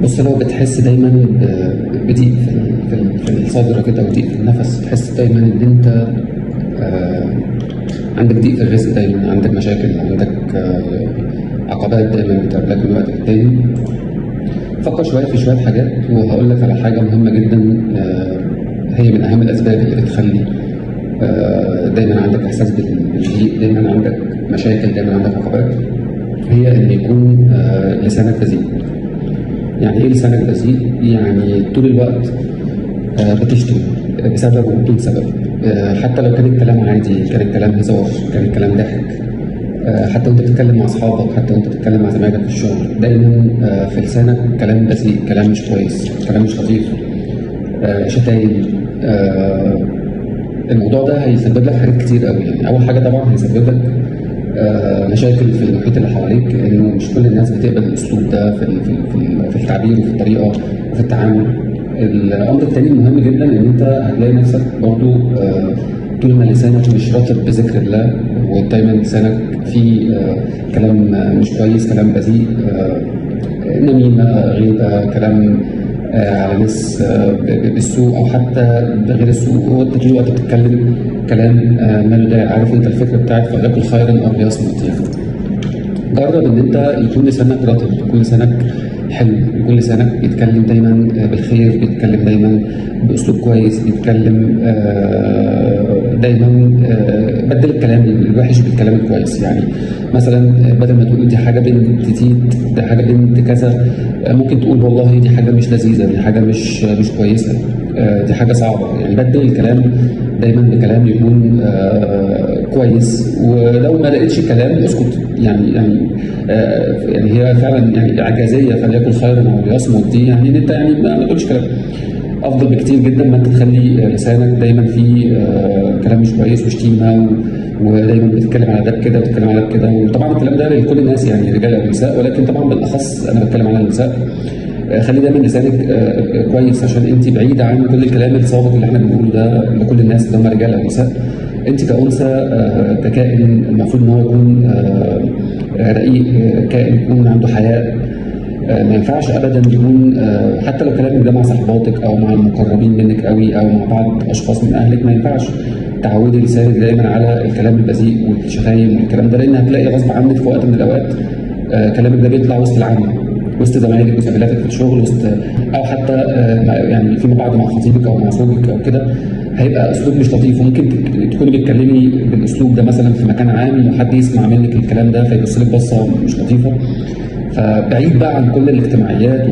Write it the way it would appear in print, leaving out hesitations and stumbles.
بص، لو بتحس دايما بضيق في الصدر كده وضيق في النفس، تحس دايما ان انت عندك ضيق في الرزق، دايما عندك مشاكل، عندك عقبات دايما بتقابلك من وقت للتاني. فكر شويه في شويه حاجات، وهقول لك على حاجه مهمه جدا هي من اهم الاسباب اللي بتخلي دايما عندك احساس بالضيق، دايما عندك مشاكل، دايما عندك عقبات. هي ان يكون لسانك بذيء. يعني ايه لسانك بذيء؟ يعني طول الوقت بتشتم بسبب وبدون سبب، حتى لو كان الكلام عادي، كان الكلام هزار، كان الكلام ضحك، حتى وانت بتتكلم مع اصحابك، حتى وانت بتتكلم مع زمايلك في الشغل، دايما في لسانك كلام بذيء، كلام مش كويس، كلام مش لطيف، شتايم. الموضوع ده هيسبب لك حاجات كتير قوي. يعني اول حاجه طبعا هيسبب لك مشاكل في المحيط اللي حواليك، لانه مش كل الناس بتقبل الاسلوب ده في التعبير وفي الطريقه وفي التعامل. الامر الثاني المهم جدا ان انت هتلاقي نفسك برضو طول ما لسانك مش رطب بذكر الله، ودايما لسانك فيه كلام مش كويس، كلام بذيء، نميمه، غيبه، كلام على ناس بالسوء او حتى بغير السوء، وانت طول الوقت بتتكلم كلام ماله داعي. عارف انت الفكره بتاعت فليقل خيرا او ليصمت. يعني جرب ان انت يكون لسانك رطب، يكون لسانك حلو، يكون لسانك بيتكلم دايما بالخير، بيتكلم دايما باسلوب كويس، بيتكلم دايما بدل الكلام الوحش بالكلام الكويس. يعني مثلا بدل ما تقول دي حاجه بنت تيت، دي حاجه بنت كذا، ممكن تقول والله دي حاجه مش لذيذه، دي حاجه مش كويسه، دي حاجه صعبه. يعني بدل الكلام دايما بكلام يكون كويس، ولو ما لقيتش كلام اسكت. يعني هي فعلا يعني اعجازيه، فليكن خيرا او ليصمت دي، يعني ان انت يعني ما تقولش كلام. افضل بكتير جدا ما انت تخلي لسانك دايما فيه كلام مش كويس وشتيمه، ودايما بتتكلم على ده كده وبتتكلم على ده كده. وطبعا الكلام ده لكل الناس، يعني رجال او نساء، ولكن طبعا بالاخص انا بتكلم على النساء. خلي دايما لسانك كويس، عشان انت بعيده عن كل الكلام السابق اللي احنا بنقوله ده لكل الناس اللي هم رجال او نساء. انت كانثى، ككائن المفروض ان هو يكون رقيق، كائن يكون عنده حياء. ما ينفعش ابدا يكون حتى لو كلامك ده مع صحباتك او مع المقربين منك قوي او مع بعض اشخاص من اهلك، ما ينفعش تعودي لسانك دايما على الكلام البذيء والشتايم والكلام ده، لان هتلاقي غصب عنك في وقت من الاوقات كلامك ده بيطلع وسط العامه، وسط زمايلك وزميلاتك في الشغل، او حتى يعني فيما بعد مع خطيبك او مع زوجك او كده، هيبقى اسلوب مش لطيف. وممكن تكوني بتتكلمي بالاسلوب ده مثلا في مكان عام، وحد يسمع منك الكلام ده فيبص لك بصه مش لطيفه. فبعيد بقى عن كل الاجتماعيات